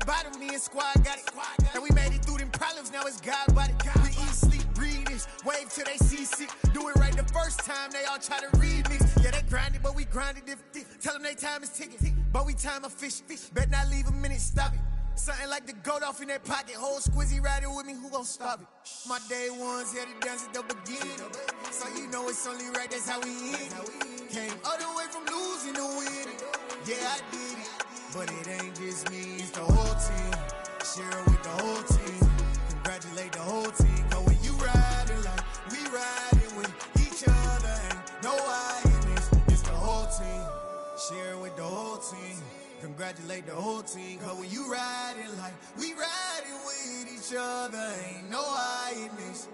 bottom, me and squad got it. And we made it through them problems, now it's God body. We eat, sleep, breathe this, wave till they see sick. Do it right the first time, they all try to remix. Yeah, they grinded, but we grinded different. Tell them they time is ticking, but we time a fish. Bet not leave a minute, stop it. Something like the goat off in that pocket. Whole squizzy riding with me, who gon' stop it? My day ones here to dance at the beginning. So you know it's only right, that's how we end. Came all the way from losing to winning. Yeah, I did it, but it ain't just me, it's the whole team. Share it with the whole team. Congratulate the whole team. Cause when you riding like we riding with each other, ain't no I in this, it's the whole team. Share it with the whole team. Congratulate the whole team. Cause when you riding like we riding with each other, ain't no I in this.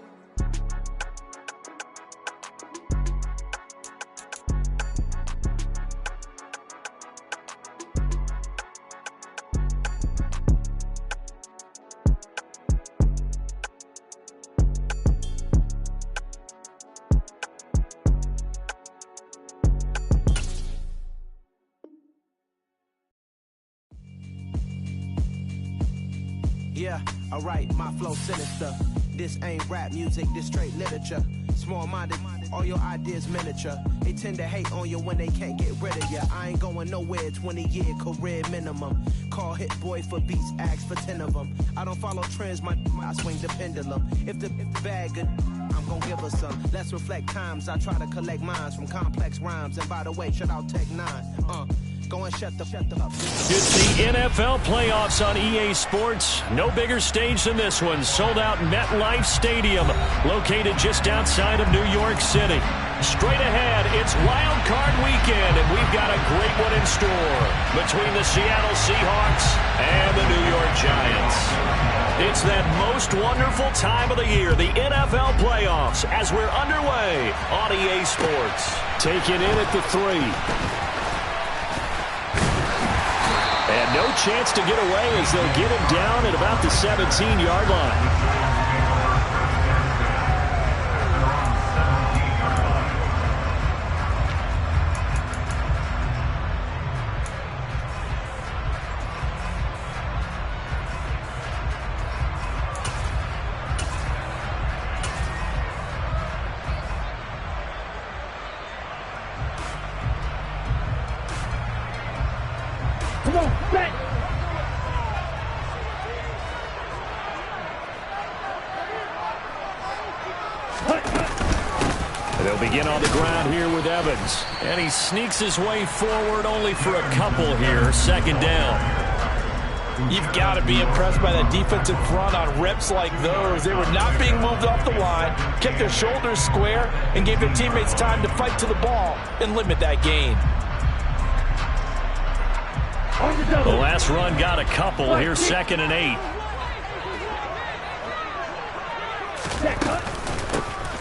Yeah, alright, my flow sinister. This ain't rap music, this straight literature. Small-minded, all your ideas miniature. They tend to hate on you when they can't get rid of you. I ain't going nowhere, 20-year career minimum. Call Hit Boy for beats, ask for 10 of them. I don't follow trends, I swing the pendulum. If the bag good, I'm gon' give her some. Let's reflect times, I try to collect minds from complex rhymes. And by the way, shout out Tech 9. Go and shut the up. It's the NFL playoffs on EA Sports. No bigger stage than this one. Sold out MetLife Stadium, located just outside of New York City. Straight ahead, it's wildcard weekend, and we've got a great one in store between the Seattle Seahawks and the New York Giants. It's that most wonderful time of the year, the NFL playoffs, as we're underway on EA Sports. Taking in at the 3. And no chance to get away as they'll get him down at about the 17-yard line. Come on, back. They'll begin on the ground here with Evans. And he sneaks his way forward only for a couple here. Second down. You've got to be impressed by that defensive front on reps like those. They were not being moved off the line, kept their shoulders square, and gave their teammates time to fight to the ball and limit that gain. The last run got a couple. Here's 2nd and 8.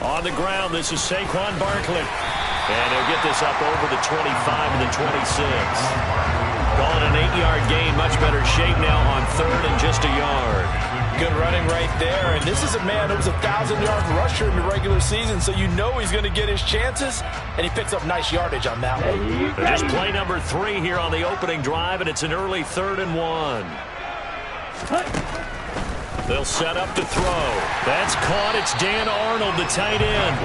On the ground, this is Saquon Barkley. And he'll get this up over the 25 and the 26. Calling an 8-yard gain, much better shape now on 3rd and just a yard. Good running right there. And this is a man who was a 1,000-yard rusher in the regular season, so you know he's going to get his chances, and he picks up nice yardage on that one. Just play number 3 here on the opening drive, and it's an early 3rd and 1. They'll set up to throw. That's caught. It's Dan Arnold, the tight end.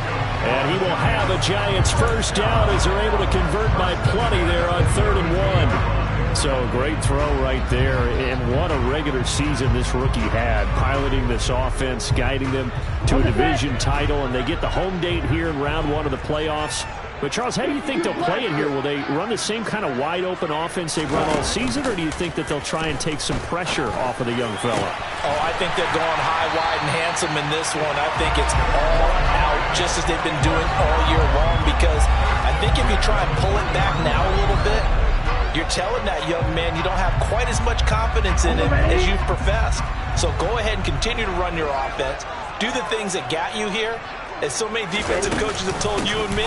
And he will have a Giants first down as they're able to convert by plenty there on 3rd and 1. So great throw right there, and what a regular season this rookie had, piloting this offense, guiding them to a division title, and they get the home date here in round 1 of the playoffs. But, Charles, how do you think they'll play it here? Will they run the same kind of wide-open offense they've run all season, or do you think that they'll try and take some pressure off of the young fella? Oh, I think they're going high, wide, and handsome in this one. I think it's all out, just as they've been doing all year long, because I think if you try and pull it back now a little bit, you're telling that young man you don't have quite as much confidence in him as you've professed. So go ahead and continue to run your offense. Do the things that got you here. As so many defensive coaches have told you and me,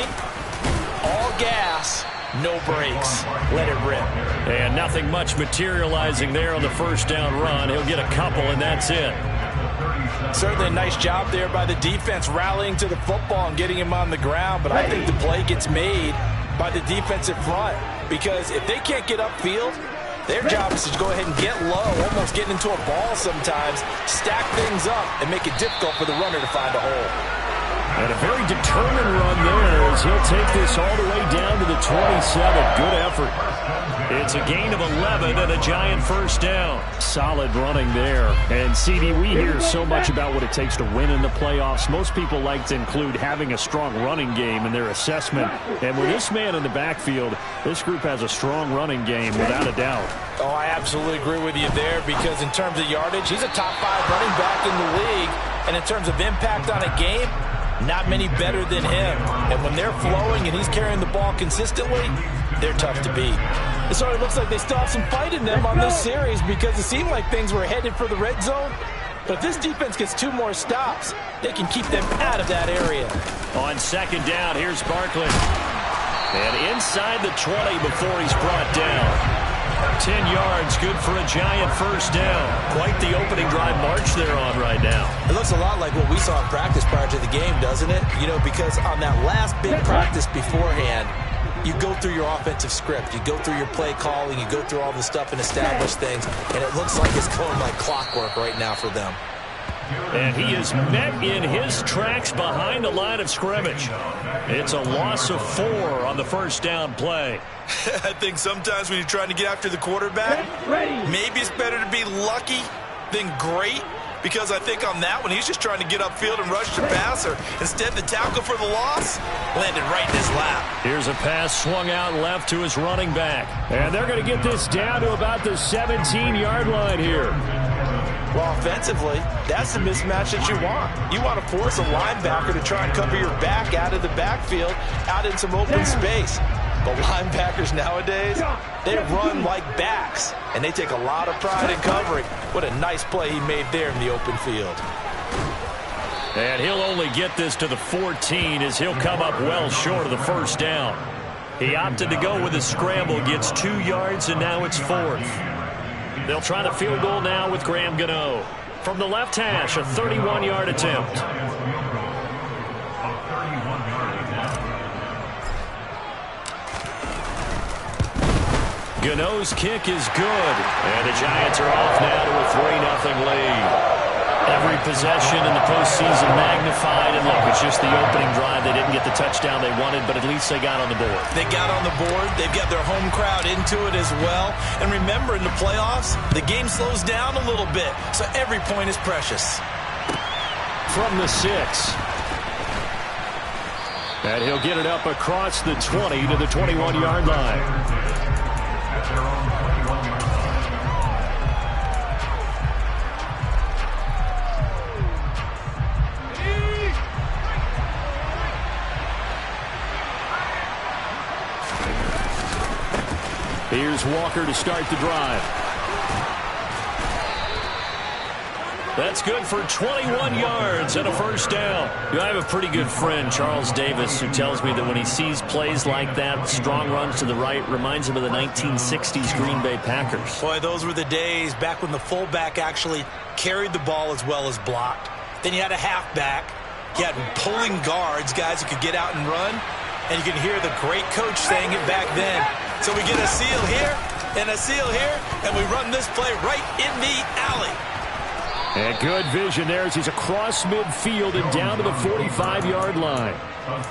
all gas, no brakes. Let it rip. And nothing much materializing there on the first down run. He'll get a couple, and that's it. Certainly a nice job there by the defense, rallying to the football and getting him on the ground. But I think the play gets made by the defensive front, because if they can't get upfield, Their job is to go ahead and get low, almost getting into a ball sometimes, stack things up, and make it difficult for the runner to find a hole. And a very determined run there as he'll take this all the way down to the 27. Good effort. It's a gain of 11 and a giant first down. Solid running there. And, CD, we hear so much about what it takes to win in the playoffs. Most people like to include having a strong running game in their assessment. And with this man in the backfield, this group has a strong running game without a doubt. Oh, I absolutely agree with you there because in terms of yardage, he's a top 5 running back in the league. And in terms of impact on a game, not many better than him. And when they're flowing and he's carrying the ball consistently, they're tough to beat. It already looks like they still have some fight in them on this series because it seemed like things were headed for the red zone. But if this defense gets 2 more stops, they can keep them out of that area. On second down, here's Barkley. And inside the 20 before he's brought down. 10 yards, good for a giant first down. Quite the opening drive march they're on right now. It looks a lot like what we saw in practice prior to the game, doesn't it? You know, because on that last big practice beforehand, you go through your offensive script. You go through your play calling. You go through all the stuff and establish things. And it looks like it's going like clockwork right now for them. And he is met in his tracks behind the line of scrimmage. It's a loss of 4 on the first down play. I think sometimes when you're trying to get after the quarterback, maybe it's better to be lucky than great. Because I think on that one, he's just trying to get upfield and rush the passer. Instead, the tackle for the loss landed right in his lap. Here's a pass swung out left to his running back. And they're going to get this down to about the 17-yard line here. Well, offensively, that's the mismatch that you want. You want to force a linebacker to try and cover your back out of the backfield, out in some open space. But linebackers nowadays, they run like backs, and they take a lot of pride in covering. What a nice play he made there in the open field. And he'll only get this to the 14 as he'll come up well short of the first down. He opted to go with a scramble, gets 2 yards, and now it's 4th. They'll try the field goal now with Graham Gano. From the left hash, a 31-yard attempt. Gano's kick is good. And the Giants are off now to a 3-0 lead. Every possession in the postseason magnified. And look, it's just the opening drive. They didn't get the touchdown they wanted, but at least they got on the board. They got on the board. They've got their home crowd into it as well. And remember, in the playoffs, the game slows down a little bit. So every point is precious. From the 6. And he'll get it up across the 20 to the 21-yard line. Here's Walker to start the drive. That's good for 21 yards and a first down. I have a pretty good friend, Charles Davis, who tells me that when he sees plays like that, strong runs to the right, reminds him of the 1960s Green Bay Packers. Boy, those were the days back when the fullback actually carried the ball as well as blocked. Then you had a halfback. You had pulling guards, guys who could get out and run. And you can hear the great coach saying it back then. So we get a seal here and a seal here, and we run this play right in the alley. And good vision there as he's across midfield and down to the 45-yard line.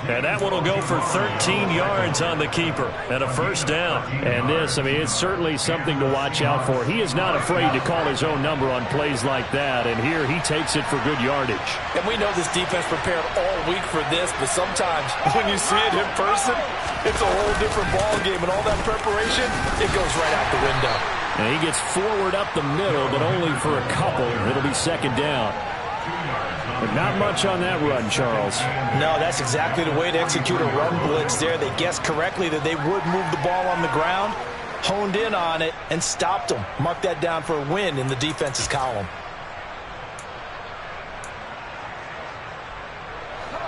And that one will go for 13 yards on the keeper and a first down. And this, I mean, it's certainly something to watch out for. He is not afraid to call his own number on plays like that. And here he takes it for good yardage. And we know this defense prepared all week for this, but sometimes when you see it in person, it's a whole different ball game. And all that preparation, it goes right out the window. And he gets forward up the middle, but only for a couple. It'll be second down. But not much on that run, Charles. No, that's exactly the way to execute a run blitz there. They guessed correctly that they would move the ball on the ground, honed in on it, and stopped them. Mark that down for a win in the defense's column.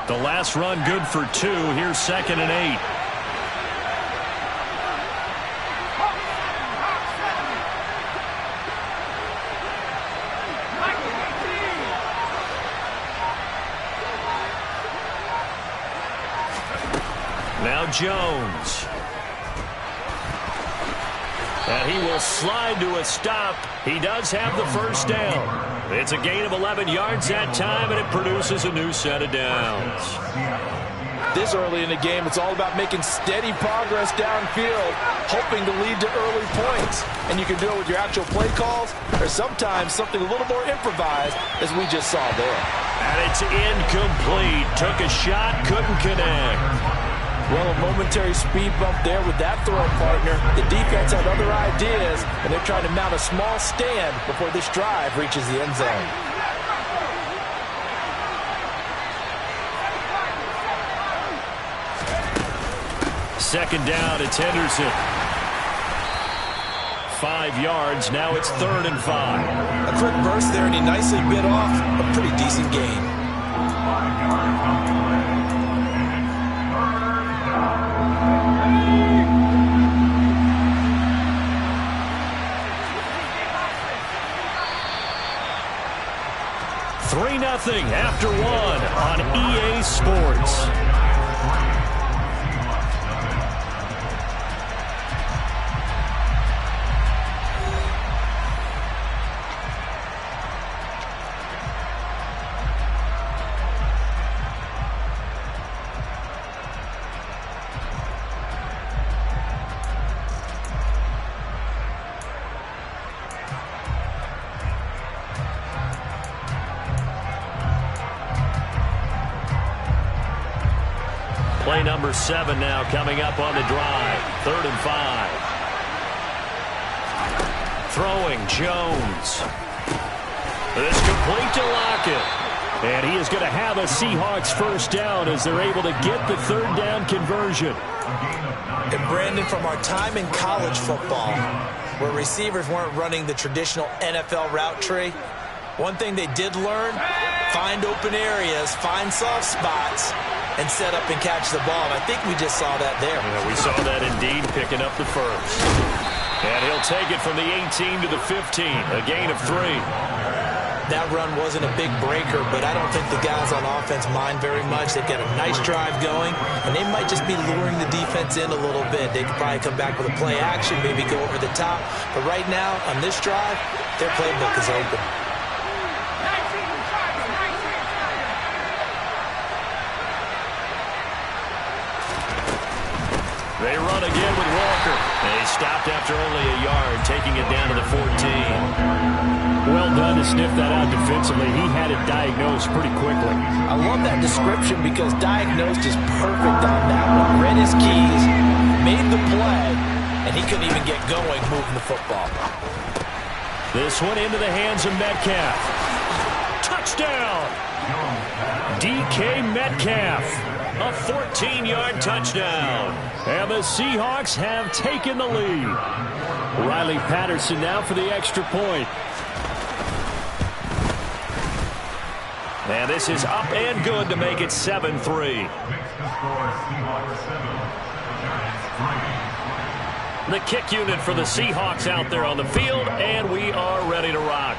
The last run good for 2. Here's 2nd and 8. Now Jones. And he will slide to a stop. He does have the first down. It's a gain of 11 yards that time, and it produces a new set of downs. This early in the game, it's all about making steady progress downfield, hoping to lead to early points. And you can do it with your actual play calls, or sometimes something a little more improvised, as we just saw there. And it's incomplete. Took a shot, couldn't connect. Well, a momentary speed bump there with that throw partner. The defense had other ideas, and they're trying to mount a small stand before this drive reaches the end zone. Second down, it's Henderson. 5 yards, now it's 3rd and 5. A quick burst there, and he nicely bit off a pretty decent gain. Nothing after one on EA Sports. Play number 7 now coming up on the drive. 3rd and 5. Throwing Jones. It's complete to Lockett. And he is going to have a Seahawks first down as they're able to get the 3rd down conversion. And Brandon, from our time in college football, where receivers weren't running the traditional NFL route tree, one thing they did learn, find open areas, find soft spots, and set up and catch the ball. And I think we just saw that there. Yeah, we saw that indeed, picking up the first. And he'll take it from the 18 to the 15, a gain of 3. That run wasn't a big breaker, but I don't think the guys on offense mind very much. They've got a nice drive going, and they might just be luring the defense in a little bit. They could probably come back with a play action, maybe go over the top. But right now, on this drive, their playbook is open. They run again with Walker. They stopped after only a yard, taking it down to the 14. Well done to sniff that out defensively. He had it diagnosed pretty quickly. I love that description because diagnosed is perfect on that one. Read his keys, made the play, and he couldn't even get going moving the football. This one into the hands of Metcalf. Touchdown! DK Metcalf. A 14-yard touchdown. And the Seahawks have taken the lead. Riley Patterson now for the extra point. And this is up and good to make it 7-3. The kick unit for the Seahawks out there on the field, and we are ready to rock.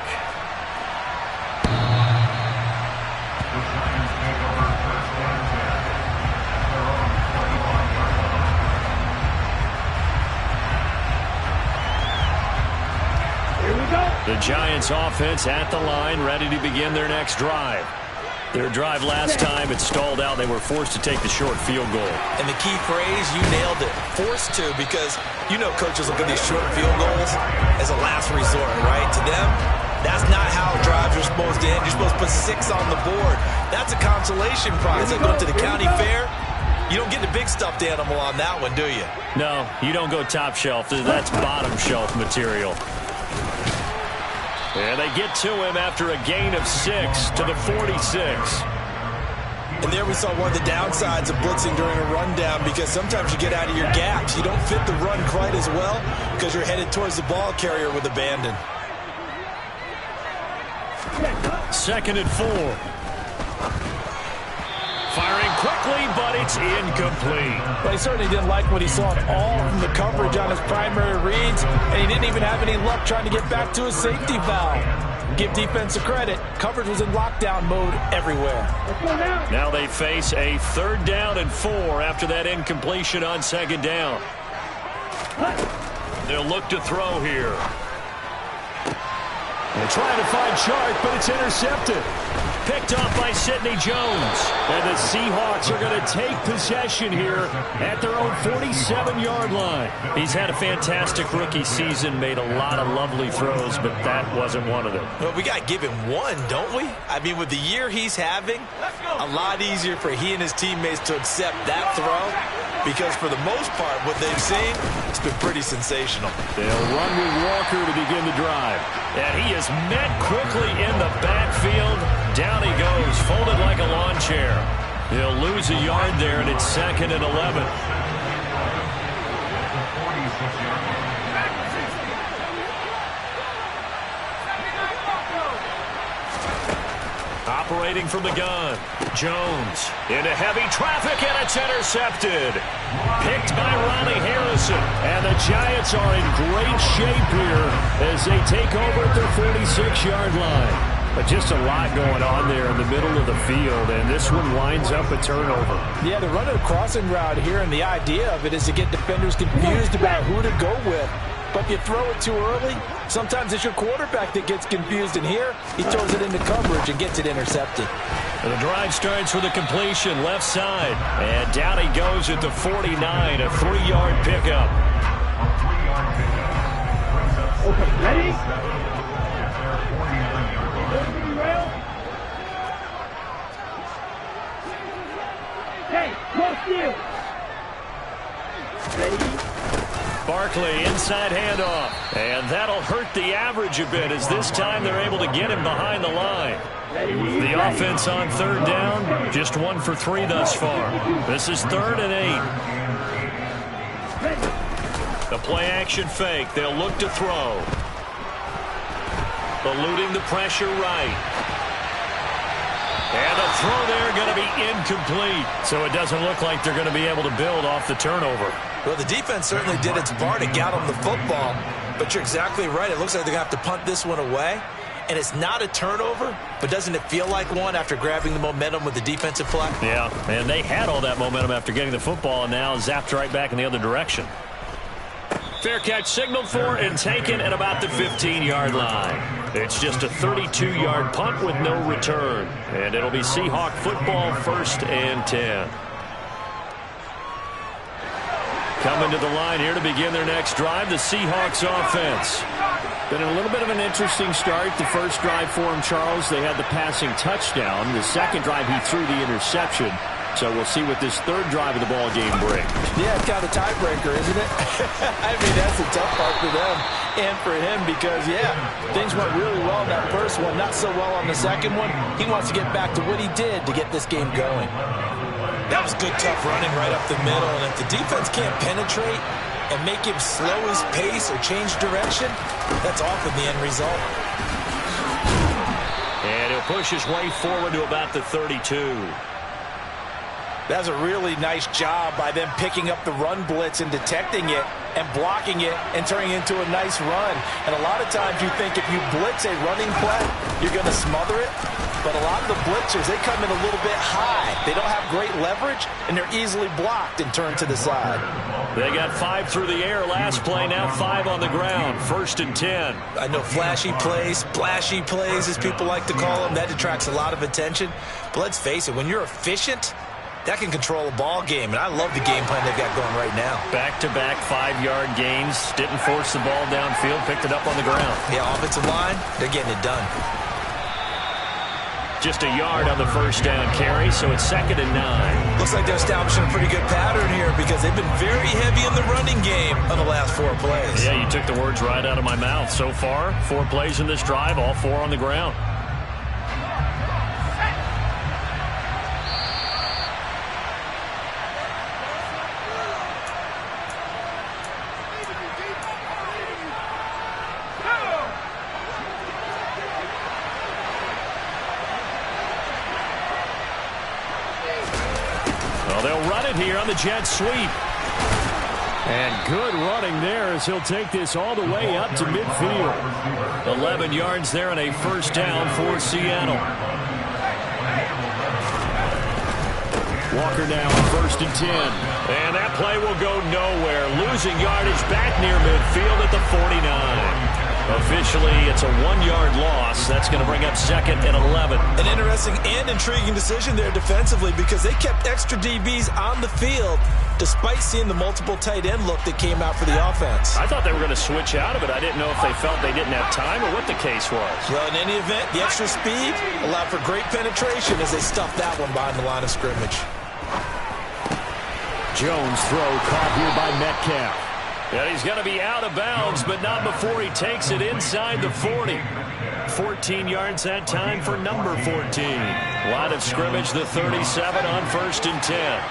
The Giants offense at the line, ready to begin their next drive. Their drive last time, it stalled out. They were forced to take the short field goal. And the key phrase, you nailed it, forced to, because you know coaches look at these short field goals as a last resort, right? To them, that's not how drives are supposed to end. You're supposed to put 6 on the board. That's a consolation prize. Like going to the county fair, you don't get the big stuffed animal on that one, do you? No, you don't go top shelf. That's bottom shelf material. And they get to him after a gain of 6 to the 46. And there we saw one of the downsides of blitzing during a rundown, because sometimes you get out of your gaps. You don't fit the run quite as well because you're headed towards the ball carrier with abandon. 2nd and 4. Firing quickly, but it's incomplete. But he certainly didn't like what he saw at all from the coverage on his primary reads, and he didn't even have any luck trying to get back to his safety valve. Give defense a credit. Coverage was in lockdown mode everywhere. Now they face a 3rd down and 4 after that incompletion on 2nd down. They'll look to throw here. They're trying to find Chark, but it's intercepted. Picked off by Sidney Jones. And the Seahawks are going to take possession here at their own 47-yard line. He's had a fantastic rookie season, made a lot of lovely throws, but that wasn't one of them. Well, we got to give him one, don't we? I mean, with the year he's having, a lot easier for he and his teammates to accept that throw, because for the most part, what they've seen, it's been pretty sensational. They'll run with Walker to begin the drive. And he is met quickly in the backfield. Down he goes, folded like a lawn chair. He'll lose a yard there, and it's 2nd and 11. Operating from the gun, Jones into heavy traffic, and it's intercepted. Picked by Ronnie Harrison, and the Giants are in great shape here as they take over at their 46-yard line. But just a lot going on there in the middle of the field, and this one winds up a turnover. Yeah, they're running a crossing route here, and the idea of it is to get defenders confused about who to go with. But if you throw it too early, sometimes it's your quarterback that gets confused, and here he throws it into coverage and gets it intercepted. And the drive starts with a completion left side, and down he goes at the 49, a 3-yard pickup. Okay, ready? Hey, close you. Ready? Barkley, inside handoff. And that'll hurt the average a bit, as this time they're able to get him behind the line. The offense on 3rd down, just 1 for 3 thus far. This is 3rd and 8. The play-action fake. They'll look to throw. Eluding the pressure right. And the throw there going to be incomplete. So it doesn't look like they're going to be able to build off the turnover. Well, the defense certainly did its part to get them the football. But you're exactly right. It looks like they're going to have to punt this one away. And it's not a turnover, but doesn't it feel like one after grabbing the momentum with the defensive play? Yeah, and they had all that momentum after getting the football, and now zapped right back in the other direction. Fair catch signaled for and taken at about the 15-yard line. It's just a 32-yard punt with no return. And it'll be Seahawk football, 1st and 10. Coming to the line here to begin their next drive, the Seahawks offense. Been a little bit of an interesting start. The first drive for him, Charles, they had the passing touchdown. The second drive, he threw the interception. So we'll see what this 3rd drive of the ball game brings. Yeah, it's kind of a tiebreaker, isn't it? I mean, that's the tough part for them and for him because, yeah, things went really well in that first one, not so well on the second one. He wants to get back to what he did to get this game going. That was good, tough running right up the middle, and if the defense can't penetrate and make him slow his pace or change direction, that's often the end result. And he'll push his way forward to about the 32. That's a really nice job by them picking up the run blitz and detecting it and blocking it and turning it into a nice run. And a lot of times you think if you blitz a running play, you're going to smother it. But a lot of the blitzers, they come in a little bit high. They don't have great leverage, and they're easily blocked and turned to the side. They got 5 through the air last play, now 5 on the ground. 1st and 10. I know flashy plays, splashy plays, as people like to call them, that attracts a lot of attention. But let's face it, when you're efficient, that can control a ball game, and I love the game plan they've got going right now. Back-to-back 5-yard gains. Didn't force the ball downfield, picked it up on the ground. Yeah, offensive line, they're getting it done. Just a yard on the first down carry, so it's 2nd and 9. Looks like they're establishing a pretty good pattern here because they've been very heavy in the running game on the last 4 plays. Yeah, you took the words right out of my mouth. So far, 4 plays in this drive, all 4 on the ground. They'll run it here on the jet sweep. And good running there as he'll take this all the way up to midfield. 11 yards there and a 1st down for Seattle. Walker now on 1st and 10. And that play will go nowhere. Losing yardage back near midfield at the 49. Officially, it's a 1-yard loss. That's going to bring up 2nd and 11. An interesting and intriguing decision there defensively because they kept extra DBs on the field despite seeing the multiple tight end look that came out for the offense. I thought they were going to switch out of it. I didn't know if they felt they didn't have time or what the case was. Well, in any event, the extra speed allowed for great penetration as they stuffed that one behind the line of scrimmage. Jones throw caught here by Metcalf. And he's going to be out of bounds, but not before he takes it inside the 40. 14 yards that time for number 14. Line of scrimmage, the 37 on 1st and 10.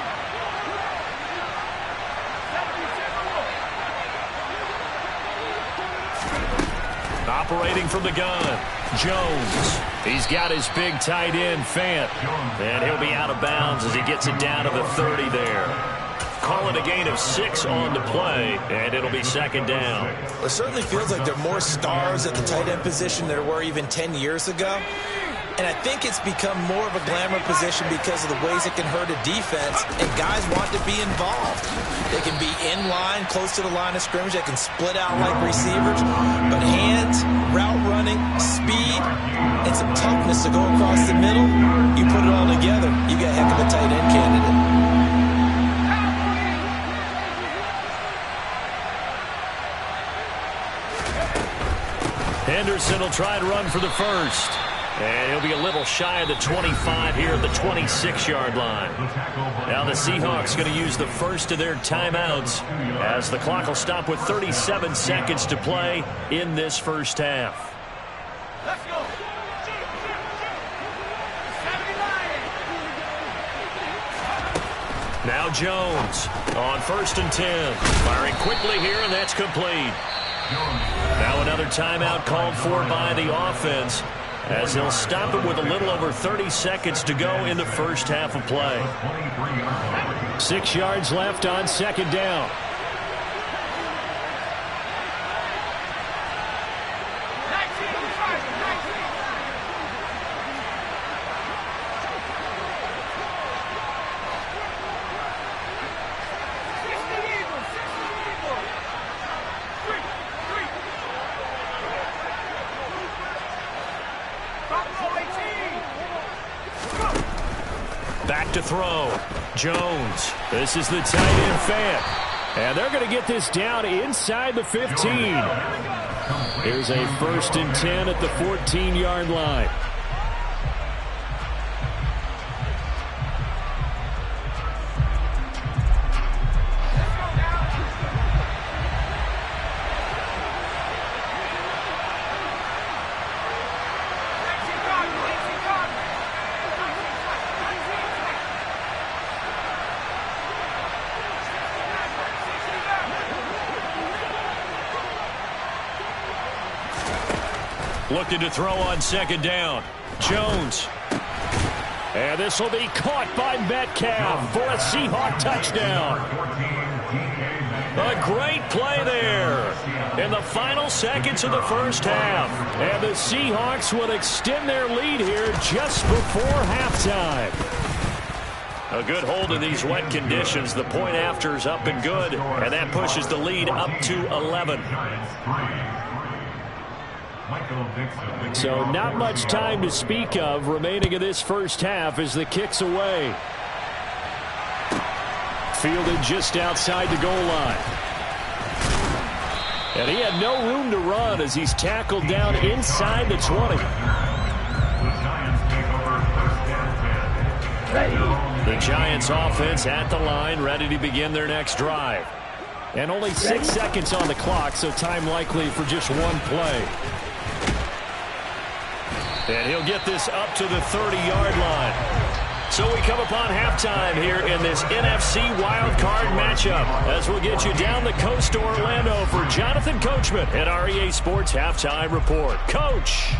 Operating from the gun, Jones. He's got his big tight end, Fant. And he'll be out of bounds as he gets it down to the 30 there. Call it a gain of 6 on the play, and it'll be 2nd down. It certainly feels like there are more stars at the tight end position than there were even 10 years ago. And I think it's become more of a glamour position because of the ways it can hurt a defense, and guys want to be involved. They can be in line, close to the line of scrimmage. They can split out like receivers. But hands, route running, speed, and some toughness to go across the middle, you put it all together, you got a heck of a tight end candidate. Henderson will try and run for the first. And he'll be a little shy of the 25 here at the 26-yard line. Now the Seahawks going to use the first of their timeouts as the clock will stop with 37 seconds to play in this first half. Let's go. Now Jones on 1st and 10. Firing quickly here, and that's complete. Now another timeout called for by the offense as they'll stop it with a little over 30 seconds to go in the first half of play. 6 yards left on 2nd down. Back to throw. Jones. This is the tight end, Fant. And they're going to get this down inside the 15. Here's a 1st and 10 at the 14-yard line. Looking to throw on 2nd down. Jones. And this will be caught by Metcalf for a Seahawk touchdown. A great play there in the final seconds of the first half. And the Seahawks will extend their lead here just before halftime. A good hold in these wet conditions. The point after is up and good, and that pushes the lead up to 11. So not much time to speak of remaining in this first half as the kick's away. Fielded just outside the goal line. And he had no room to run as he's tackled down inside the 20. The Giants offense at the line, ready to begin their next drive. And only 6 seconds on the clock, so time likely for just one play. And he'll get this up to the 30-yard line. So we come upon halftime here in this NFC wildcard matchup as we'll get you down the coast to Orlando for Jonathan Coachman at our EA Sports Halftime Report. Coach.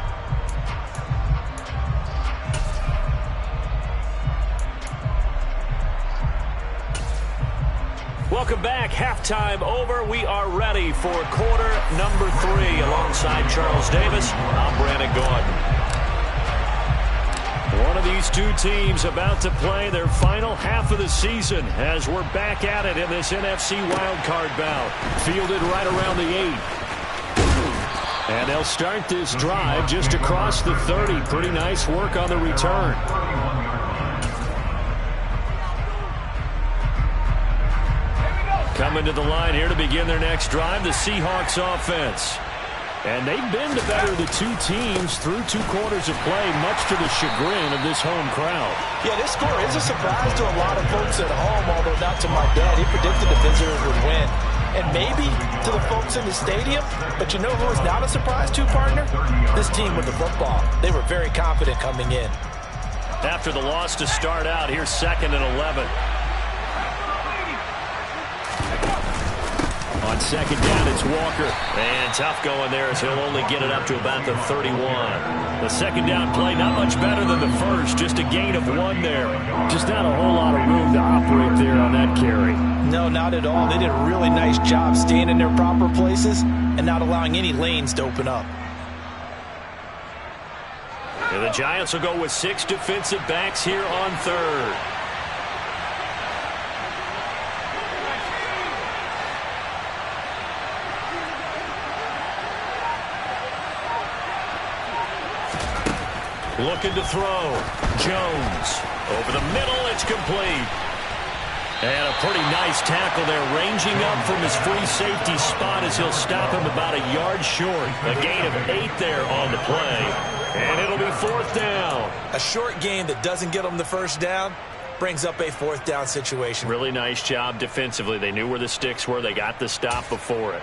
Welcome back. Halftime over. We are ready for quarter number 3. Alongside Charles Davis, I'm Brandon Gordon. One of of these two teams about to play their final half of the season as we're back at it in this NFC wildcard bout. Fielded right around the 8. And they'll start this drive just across the 30. Pretty nice work on the return. Coming to the line here to begin their next drive, the Seahawks offense. And they've been the better of the two teams through 2 quarters of play, much to the chagrin of this home crowd. Yeah, this score is a surprise to a lot of folks at home, although not to my dad. He predicted the visitors would win. And maybe to the folks in the stadium, but you know who is not a surprise to, partner? This team with the football. They were very confident coming in. After the loss to start out, here's 2nd and 11. On 2nd down, it's Walker. And tough going there as he'll only get it up to about the 31. The 2nd down play, not much better than the first. Just a gain of 1 there. Just not a whole lot of room to operate there on that carry. No, not at all. They did a really nice job staying in their proper places and not allowing any lanes to open up. And the Giants will go with 6 defensive backs here on 3rd. Looking to throw. Jones. Over the middle, it's complete. And a pretty nice tackle there, ranging up from his free safety spot as he'll stop him about a yard short. A gain of 8 there on the play. And it'll be 4th down. A short gain that doesn't get them the first down brings up a 4th down situation. Really nice job defensively. They knew where the sticks were. They got the stop before it.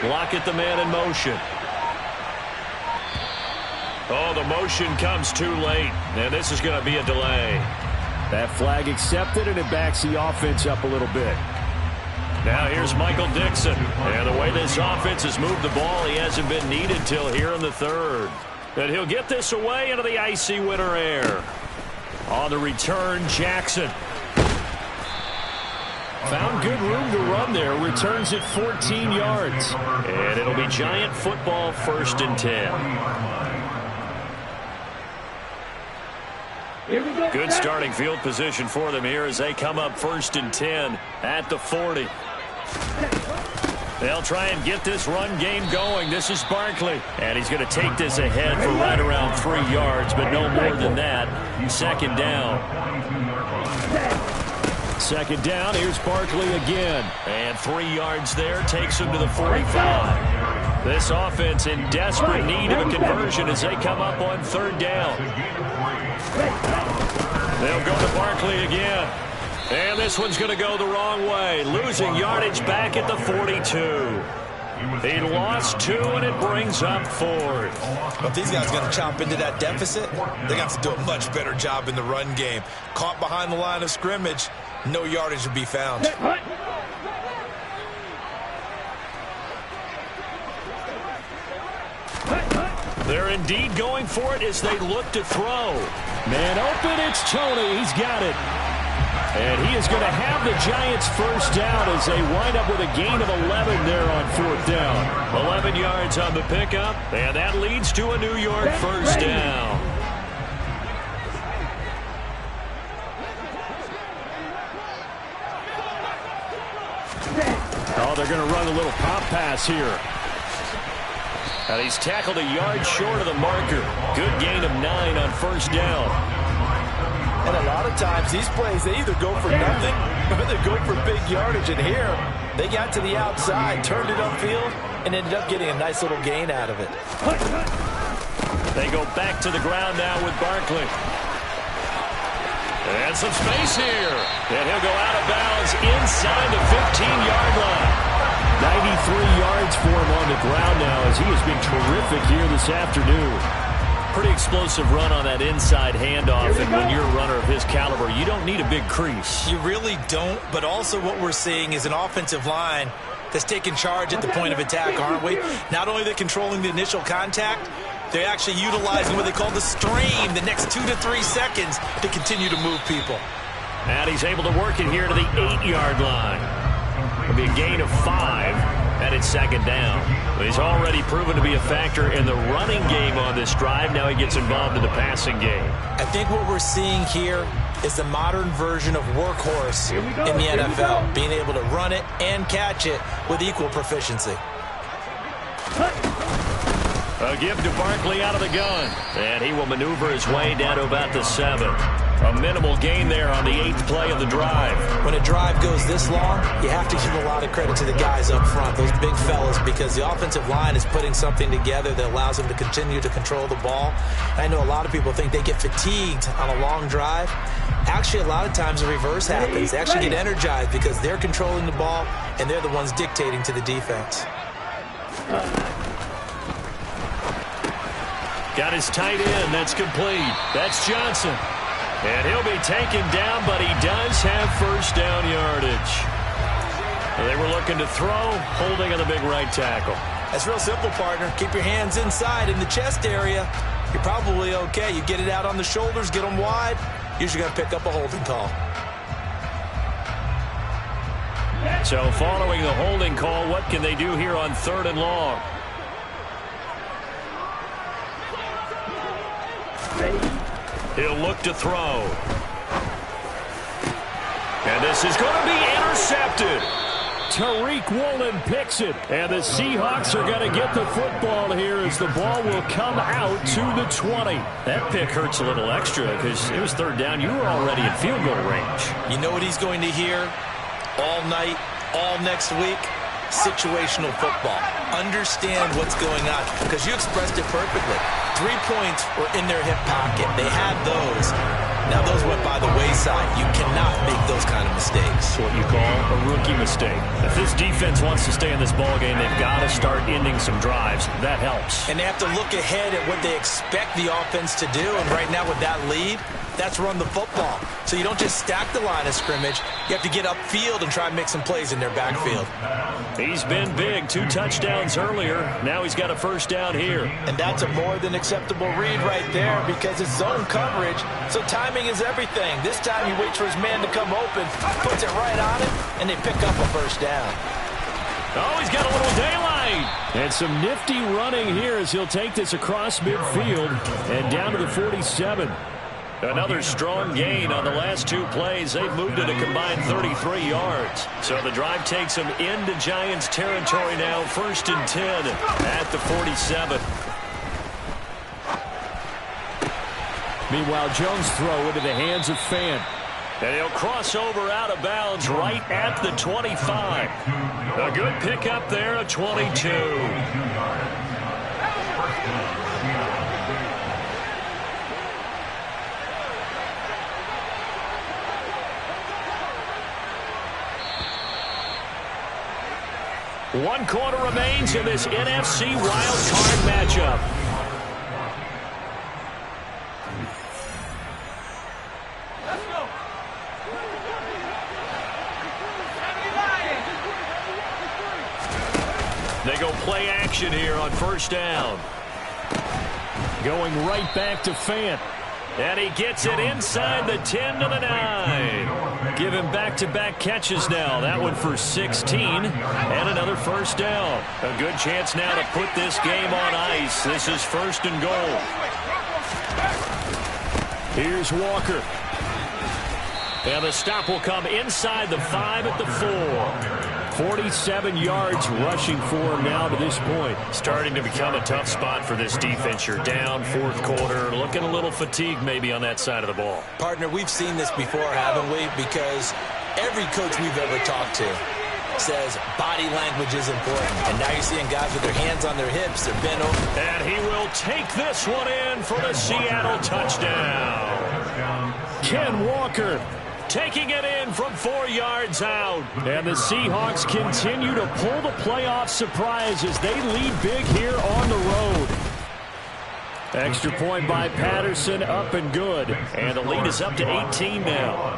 Lockett, the man in motion. Oh, the motion comes too late, and this is going to be a delay. That flag accepted, and it backs the offense up a little bit. Now here's Michael Dixon. And the way this offense has moved the ball, he hasn't been needed till here in the 3rd. And he'll get this away into the icy winter air. On the return, Jackson. Found good room to run there. Returns it 14 yards. And it'll be Giant football, 1st and 10. Good starting field position for them here as they come up 1st and 10 at the 40. They'll try and get this run game going. This is Barkley. And he's going to take this ahead for right around 3 yards, but no more than that. 2nd down. 2nd down, here's Barkley again. And 3 yards there, takes him to the 45. This offense in desperate need of a conversion as they come up on 3rd down. They'll go to Barkley again. And this one's going to go the wrong way. Losing yardage back at the 42. He lost 2, and it brings up 4th. But if these guys are going to chop into that deficit, they're going to have to do a much better job in the run game. Caught behind the line of scrimmage, no yardage to be found. They're indeed going for it as they look to throw. Man open, it's Tony. He's got it. And he is going to have the Giants 1st down as they wind up with a gain of 11 there on 4th down. 11 yards on the pickup, and that leads to a New York 1st down. Oh, they're going to run a little pop pass here. And he's tackled a yard short of the marker. Good gain of 9 on 1st down. And a lot of times, these plays, they either go for nothing or they go for big yardage. And here, they got to the outside, turned it upfield, and ended up getting a nice little gain out of it. They go back to the ground now with Barkley. And some space here. And he'll go out of bounds inside the 15-yard line. 93 yards for him on the ground now as he has been terrific here this afternoon. Pretty explosive run on that inside handoff, and when you're a runner of his caliber, you don't need a big crease. You really don't, but also what we're seeing is an offensive line that's taking charge at the point of attack, aren't we? Not only are they controlling the initial contact, they're actually utilizing what they call the stream, the next 2 to 3 seconds, to continue to move people. And he's able to work it here to the 8-yard line. It'll be a gain of 5, and it's second down. But he's already proven to be a factor in the running game on this drive. Now he gets involved in the passing game. I think what we're seeing here is the modern version of workhorse in the NFL, being able to run it and catch it with equal proficiency. A give to Barkley out of the gun, and he will maneuver his way down to about the 7. A minimal gain there on the 8th play of the drive. When a drive goes this long, you have to give a lot of credit to the guys up front, those big fellas, because the offensive line is putting something together that allows them to continue to control the ball. I know a lot of people think they get fatigued on a long drive. Actually, a lot of times the reverse happens. They actually get energized because they're controlling the ball, and they're the ones dictating to the defense. Got his tight end. That's complete. That's Johnson. And he'll be taken down, but he does have first down yardage. They were looking to throw, holding on the big right tackle. That's real simple, partner. Keep your hands inside in the chest area. You're probably okay. You get it out on the shoulders, get them wide. Usually going to pick up a holding call. So following the holding call, what can they do here on 3rd and long? He'll look to throw. And this is going to be intercepted. Tariq Woolen picks it. And the Seahawks are going to get the football here as the ball will come out to the 20. That pick hurts a little extra because it was 3rd down. You were already in field goal range. You know what he's going to hear all night, all next week? Situational football. Understand what's going on, because you expressed it perfectly. 3 points were in their hip pocket. They had those. Now those went by the wayside. You cannot make those kind of mistakes. It's what you call a rookie mistake. If this defense wants to stay in this ballgame, they've got to start ending some drives. That helps. And they have to look ahead at what they expect the offense to do. And right now with that lead, that's run the football. So you don't just stack the line of scrimmage. You have to get upfield and try and make some plays in their backfield. He's been big. 2 touchdowns earlier. Now he's got a first down here. And that's a more than acceptable read right there because it's zone coverage. So timing is everything. This time he waits for his man to come open, puts it right on him, and they pick up a first down. Oh, he's got a little daylight. And some nifty running here as he'll take this across midfield and down to the 47. Another strong gain on the last 2 plays. They've moved it a combined 33 yards. So the drive takes them into Giants territory now. 1st and 10 at the 47. Meanwhile, Jones' throw into the hands of Fan. And he'll cross over out of bounds right at the 25. A good pickup there, a 22. One quarter remains in this NFC wildcard matchup. They go play action here on 1st down. Going right back to Fant. And he gets it inside the 10 to the 9. Give him back-to-back catches now. That one for 16 and another first down. A good chance now to put this game on ice. This is 1st and goal. Here's Walker. And the stop will come inside the 5 at the 4. 47 yards rushing for him now to this point. Starting to become a tough spot for this defense. You're down 4th quarter. Looking a little fatigued maybe on that side of the ball. Partner, we've seen this before, haven't we? Because every coach we've ever talked to says body language is important. And now you're seeing guys with their hands on their hips. They're bent over. And he will take this one in for the Seattle touchdown. Ken Walker taking it in from 4 yards out. And the Seahawks continue to pull the playoff surprise as they lead big here on the road. Extra point by Patterson, up and good. And the lead is up to 18 now.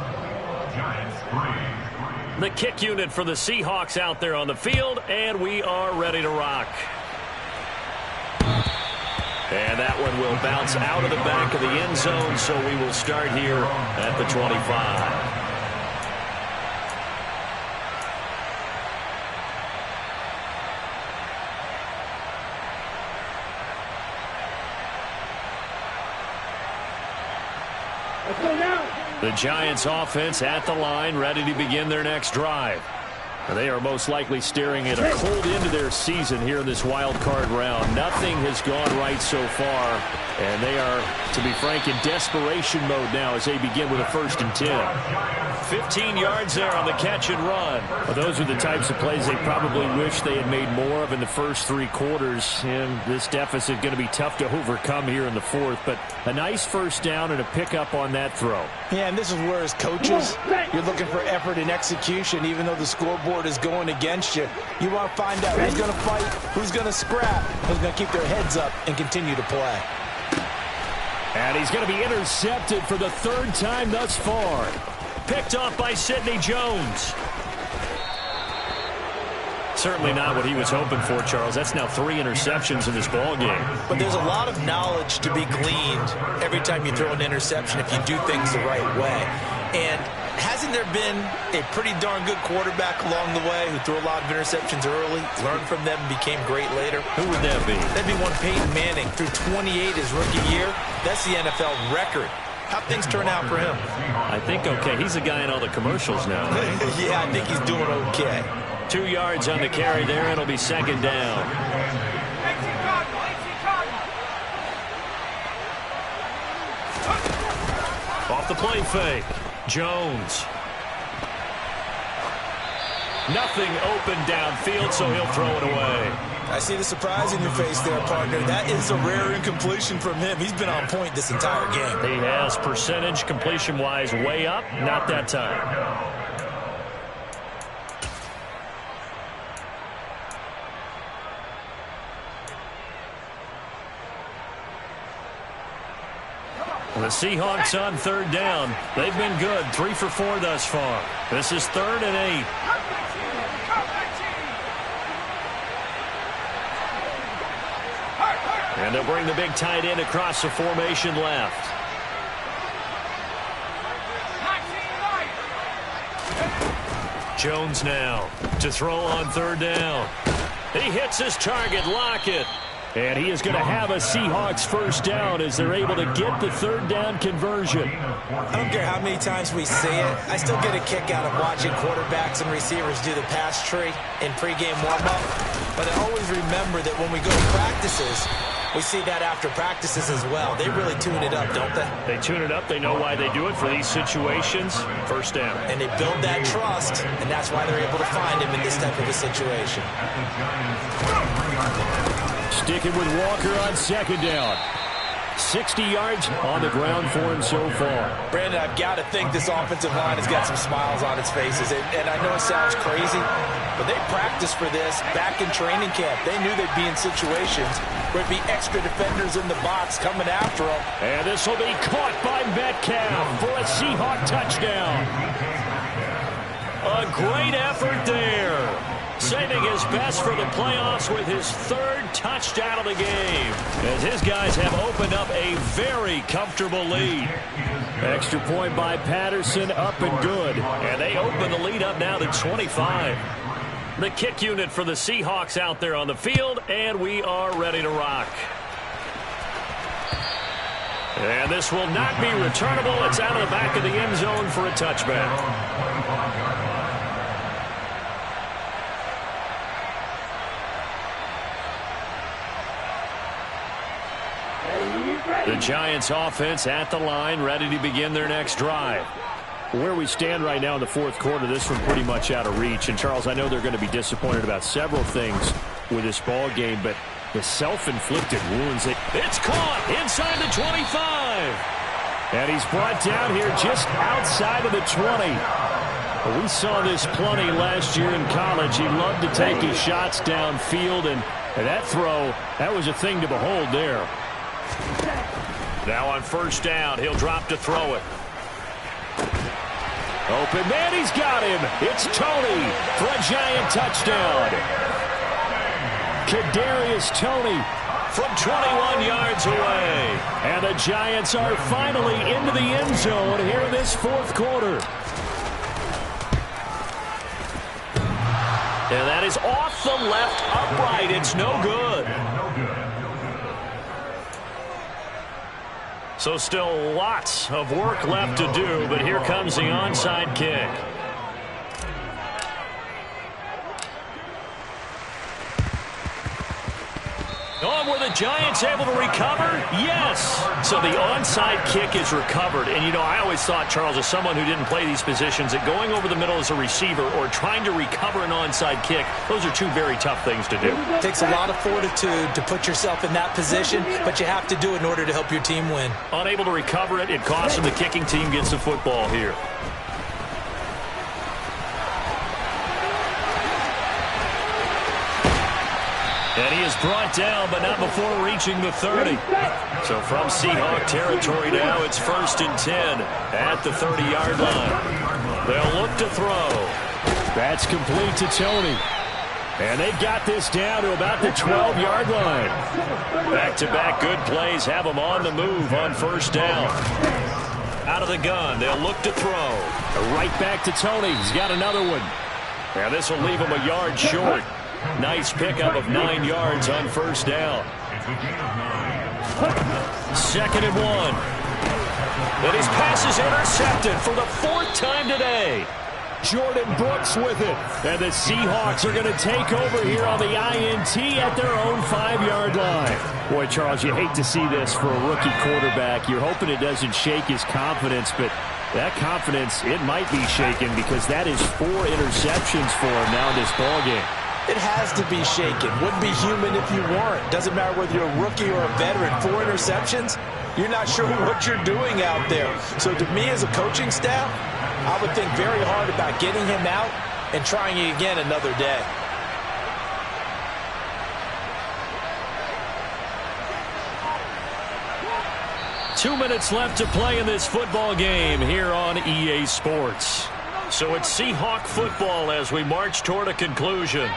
The kick unit for the Seahawks out there on the field, and we are ready to rock. And that one will bounce out of the back of the end zone, so we will start here at the 25. The Giants offense at the line, ready to begin their next drive. They are most likely staring at a cold end to their season here in this wild card round. Nothing has gone right so far, and they are, to be frank, in desperation mode now as they begin with a 1st and 10. 15 yards there on the catch and run. Well, those are the types of plays they probably wish they had made more of in the first 3 quarters, and this deficit going to be tough to overcome here in the 4th, but a nice 1st down and a pickup on that throw. Yeah, and this is where, as coaches, you're looking for effort and execution, even though the scoreboard is going against you. You want to find out who's going to fight, who's going to scrap, who's going to keep their heads up and continue to play. And he's going to be intercepted for the 3rd time thus far. Picked off by Sidney Jones. Certainly not what he was hoping for, Charles. That's now 3 interceptions in this ball game. But there's a lot of knowledge to be gleaned every time you throw an interception if you do things the right way. And hasn't there been a pretty darn good quarterback along the way who threw a lot of interceptions early, learned from them, and became great later? Who would that be? That'd be one Peyton Manning. Threw 28 his rookie year. That's the NFL record. How'd things turn out for him? I think okay. He's a guy in all the commercials now. Yeah, I think he's doing okay. 2 yards on the carry there, and it'll be 2nd down. Off the play fake. Jones. Nothing open downfield, so he'll throw it away. I see the surprise in your face there, partner. That is a rare incompletion from him. He's been on point this entire game. He has percentage completion-wise way up. Not that time. The Seahawks on 3rd down. They've been good. 3 for 4 thus far. This is 3rd and 8. And they'll bring the big tight end across the formation left. Jones now to throw on 3rd down. He hits his target, Lockett. And he is going to have a Seahawks 1st down as they're able to get the 3rd down conversion. I don't care how many times we see it. I still get a kick out of watching quarterbacks and receivers do the pass tree in pregame warm-up. But I always remember that when we go to practices, we see that after practices as well. They really tune it up, don't they? They tune it up. They know why they do it for these situations. 1st down. And they build that trust, and that's why they're able to find him in this type of a situation. Sticking with Walker on 2nd down. 60 yards on the ground for him so far. Brandon, I've got to think this offensive line has got some smiles on its faces. And I know it sounds crazy, but they practiced for this back in training camp. They knew they'd be in situations where there'd be extra defenders in the box coming after them. And this will be caught by Metcalf for a Seahawk touchdown. A great effort there. Saving his best for the playoffs with his 3rd touchdown of the game, as his guys have opened up a very comfortable lead. Extra point by Patterson, up and good. And they open the lead up now to 25. The kick unit for the Seahawks out there on the field, and we are ready to rock. And this will not be returnable. It's out of the back of the end zone for a touchback. The Giants offense at the line, ready to begin their next drive. Where we stand right now in the 4th quarter, this one pretty much out of reach. And, Charles, I know they're going to be disappointed about several things with this ball game, but the self-inflicted wounds. It's caught inside the 25. And he's brought down here just outside of the 20. We saw this plenty last year in college. He loved to take his shots downfield, and that throw, that was a thing to behold there. Now on 1st down, he'll drop to throw it. Open man, he's got him. It's Tony for a Giant touchdown. Kadarius Toney from 21 yards away. And the Giants are finally into the end zone here in this fourth quarter. And that is off the left upright. It's no good. So still lots of work left to do, but here comes the onside kick. Oh, were the Giants able to recover? Yes. So the onside kick is recovered. And, you know, I always thought, Charles, as someone who didn't play these positions, that going over the middle as a receiver or trying to recover an onside kick, those are two very tough things to do. It takes a lot of fortitude to put yourself in that position, but you have to do it in order to help your team win. Unable to recover it, it costs them. The kicking team gets the football here. And he is brought down, but not before reaching the 30. So from Seahawk territory now, it's 1st and 10 at the 30-yard line. They'll look to throw. That's complete to Toney. And they've got this down to about the 12-yard line. Back-to-back good plays have them on the move on 1st down. Out of the gun, they'll look to throw. Right back to Toney. He's got another one. And this will leave him a yard short. Nice pickup of 9 yards on 1st down. 2nd and 1. And his pass is intercepted for the 4th time today. Jordan Brooks with it. And the Seahawks are going to take over here on the INT at their own 5-yard line. Boy, Charles, you hate to see this for a rookie quarterback. You're hoping it doesn't shake his confidence, but that confidence, it might be shaken because that is 4 interceptions for him now in this ballgame. It has to be shaken. Wouldn't be human if you weren't. Doesn't matter whether you're a rookie or a veteran. 4 interceptions, you're not sure what you're doing out there. So to me as a coaching staff, I would think very hard about getting him out and trying it again another day. Two minutes left to play in this football game here on EA Sports. So it's Seahawk football as we march toward a conclusion.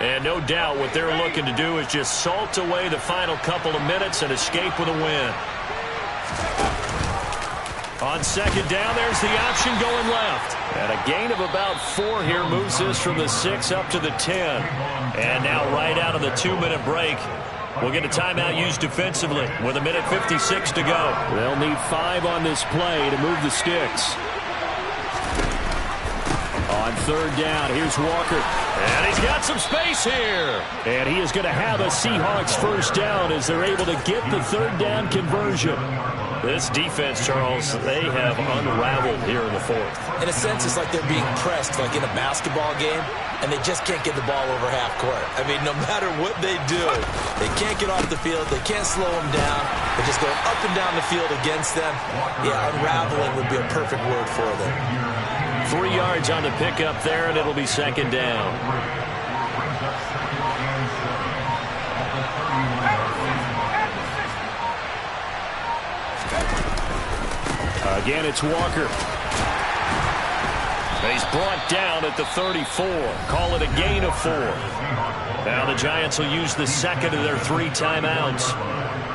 And no doubt what they're looking to do is just salt away the final couple of minutes and escape with a win. On 2nd down, there's the option going left. And a gain of about 4 here moves this from the 6 up to the 10. And now right out of the 2-minute break, we'll get a timeout used defensively with 1:56 to go. They'll need 5 on this play to move the sticks. On 3rd down, here's Walker. And he's got some space here. And he is going to have a Seahawks 1st down as they're able to get the 3rd down conversion. This defense, Charles, they have unraveled here in the 4th. In a sense, it's like they're being pressed like in a basketball game, and they just can't get the ball over half court. I mean, no matter what they do, they can't get off the field. They can't slow them down. They're just going up and down the field against them. Yeah, unraveling would be a perfect word for them. 3 yards on the pickup there, and it'll be 2nd down. Again, it's Walker. He's brought down at the 34. Call it a gain of 4. Now the Giants will use the 2nd of their 3 timeouts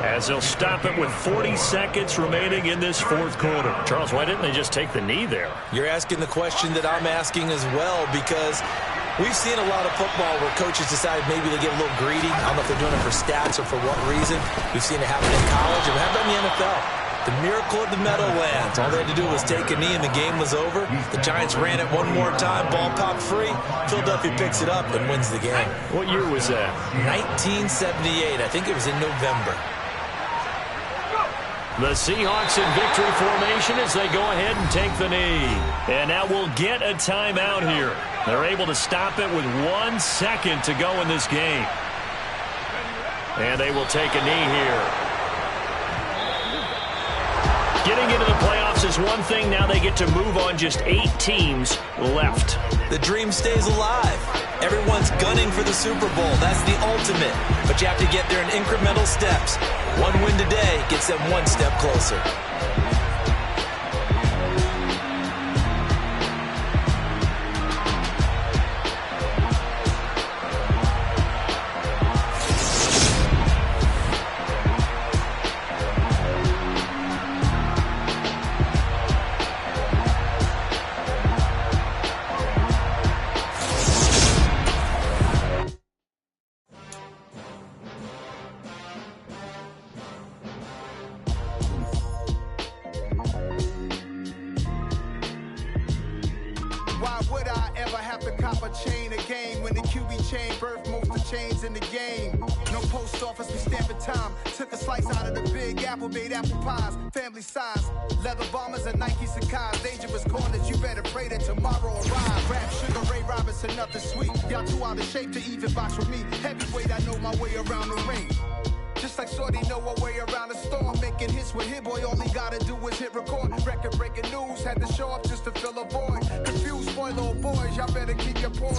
as they'll stop it with 40 seconds remaining in this 4th quarter. Charles, why didn't they just take the knee there? You're asking the question that I'm asking as well, because we've seen a lot of football where coaches decide maybe they get a little greedy. I don't know if they're doing it for stats or for what reason. We've seen it happen in college, and how about in the NFL? The miracle of the Meadowlands. All they had to do was take a knee and the game was over. The Giants ran it one more time. Ball popped free. Philadelphia picks it up and wins the game. What year was that? 1978. I think it was in November. The Seahawks in victory formation as they go ahead and take the knee. And now we'll get a timeout here. They're able to stop it with 1 second to go in this game. And they will take a knee here. Getting into the playoffs is one thing. Now they get to move on. Just 8 teams left. The dream stays alive. Everyone's gunning for the Super Bowl. That's the ultimate. But you have to get there in incremental steps. 1 win today gets them 1 step closer. ever have to cop a chain again. When the QB chain birthed most of the chains in the game. No post office, we stamping time. Took a slice out of the big apple, made apple pies. Family size, leather bombers and Nike Sacai's. Dangerous corners, you better pray that tomorrow arrives. Rap Sugar Ray Robinson, nothing sweet. Y'all too out of shape to even box with me. Heavyweight, I know my way around the ring. Just like Shorty know her way around the storm. Making hits with Hit Boy, all he gotta do is hit record. Record breaking news, had to show up just to fill a void. Confused boy, little boys, y'all better keep your poise.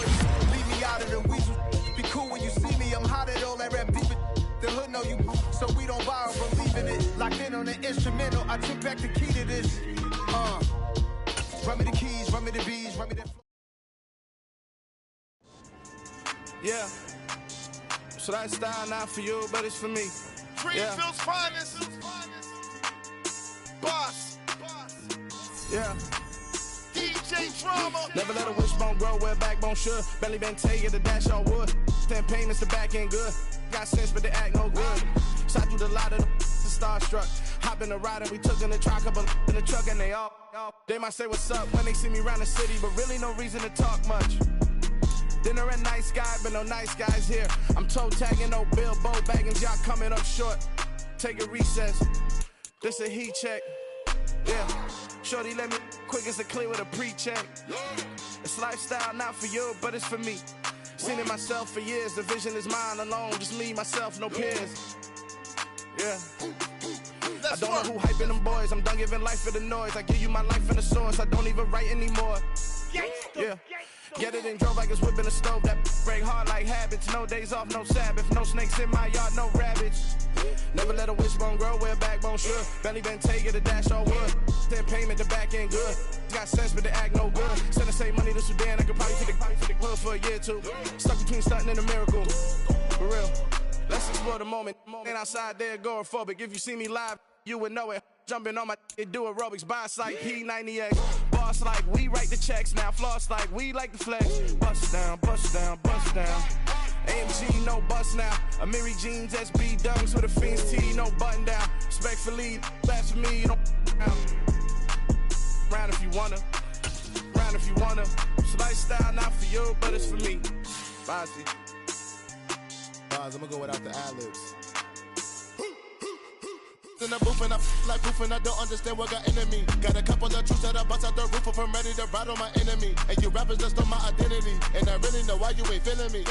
Leave me out of the weasel. Be cool when you see me, I'm hot at all that rap deep. The hood know you, so we don't borrow, believe in it. Locked in on the instrumental, I took back the key to this. Run me the keys, run me the bees, run me the... Yeah. So that style not for you, but it's for me. Greenfield's finest. Boss. Yeah. DJ Drama. Never let a wishbone grow where backbone should. Belly been taking the dash all wood. 10 payments, the back end good. Got sense, but they act no good. Shot through the lot of the starstruck. Hop in the ride and we took in the truck, couple in the truck, and they might say what's up when they see me around the city, but really no reason to talk much. Dinner and nice guy, but no nice guys here. I'm toe tagging, no Bilbo Baggins, y'all coming up short. Take a recess. This a heat check. Yeah. Shorty let me quick as a clear with a pre-check. It's lifestyle not for you, but it's for me. Seen it myself for years. The vision is mine alone. Just me, myself, no peers. Yeah. I don't know who hyping them boys. I'm done giving life for the noise. I give you my life in the source. I don't even write anymore. Yeah. Get it and drove like it's whipping a stove. That break hard like habits. No days off, no Sabbath. No snakes in my yard, no rabbits. Never let a wishbone grow where backbone should. Belly been taking the dash all wood. 10 payment, the back end good. Got sense, but they act no good. Send the same money to Sudan. I could probably take the hood for a year or two. Stuck between stunting and a miracle. For real. Let's explore the moment. Ain't outside there agoraphobic. If you see me live, you would know it. Jumping on my do aerobics, boss like P90X. Boss like we write the checks now. Floss like we like the flex. Bust down, bust down, bust down. AMG, no bust now. Amiri jeans, SB dunks with a Fiends T, no button down. Respectfully, that's for me, you don't round if you wanna. Round if you wanna. It's lifestyle not for you, but it's for me. Bossy. Boss, I'm gonna go without the ad-libs. In the booth and I like proof and I don't understand what got into me. Got a couple of truths that I bust out the roof if I'm ready to ride on my enemy. And you rappers just on my identity. And I really know why you ain't feeling me.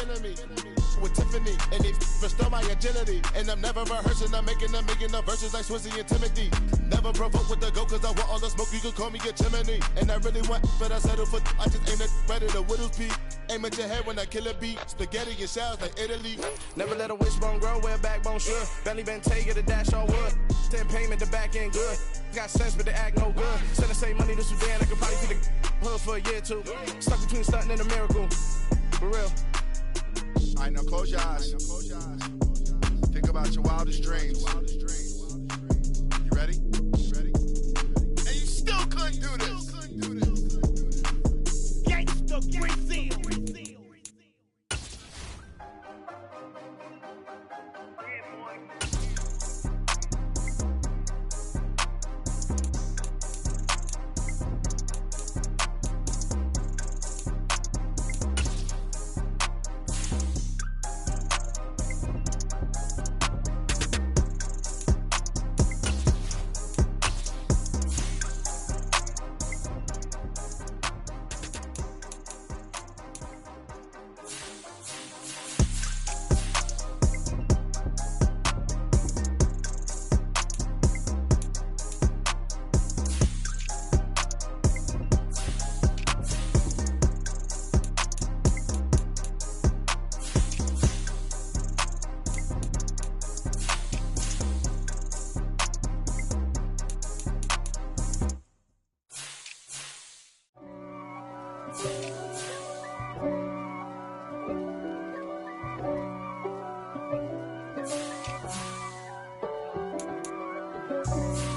With Tiffany and they restore my agility. And I'm never rehearsing, I'm making a million of verses like Swizzy and Timothy. Never provoke with the go cause I want all the smoke, you can call me a chimney. And I really want, but I settle for I just ain't ready to Whittles Peak. Aim at your head when I kill a beat. Spaghetti and shells like Italy. Never let a wishbone grow where backbone should. Belly been taking the dash all wood. 10 payment, the back end good. Got sense, but they act no good. Send the same money to Sudan, I could probably see the hood for a year or two. Stuck between stunting and a miracle. For real. Alright, now close your eyes. Think about your wildest dreams. You ready? And you still couldn't do this. Gangsta Brazil.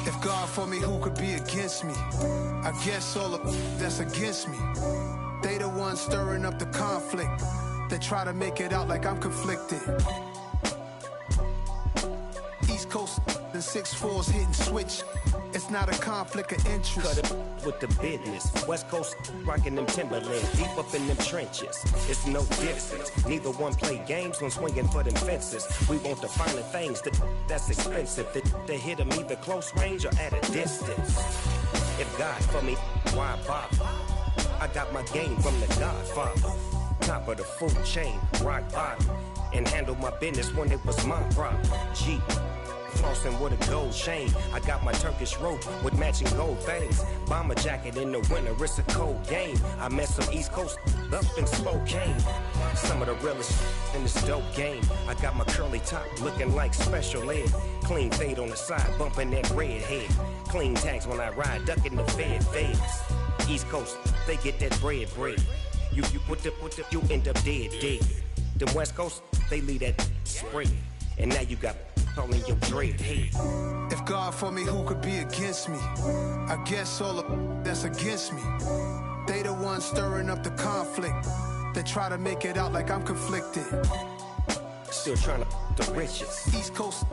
If God for me, who could be against me? I guess all of that's against me. They the ones stirring up the conflict. They try to make it out like I'm conflicted. East Coast and 6'4's hitting switch. It's not a conflict of interest. Cut it with the business. West Coast rocking them Timberlands, deep up in them trenches. It's no difference. Neither one play games when swinging for them fences. We want the finer things that's expensive. That hit them either close range or at a distance. If God for me, why bother? I got my game from the Godfather. Top of the food chain, rock bottom. And handle my business when it was my problem. G. Flossing with a gold chain. I got my Turkish rope with matching gold things. Bomber jacket in the winter, it's a cold game. I met some East Coast up in Spokane. Some of the realest in this dope game. I got my curly top looking like special ed. Clean fade on the side, bumping that red head. Clean tags when I ride, ducking the feds. East Coast, they get that bread. You you end up dead. The West Coast, they leave that spray. And now you got all in your dread head. If God for me, who could be against me? I guess all of that's against me. They the ones stirring up the conflict. They try to make it out like I'm conflicted. Still trying to the riches. East Coast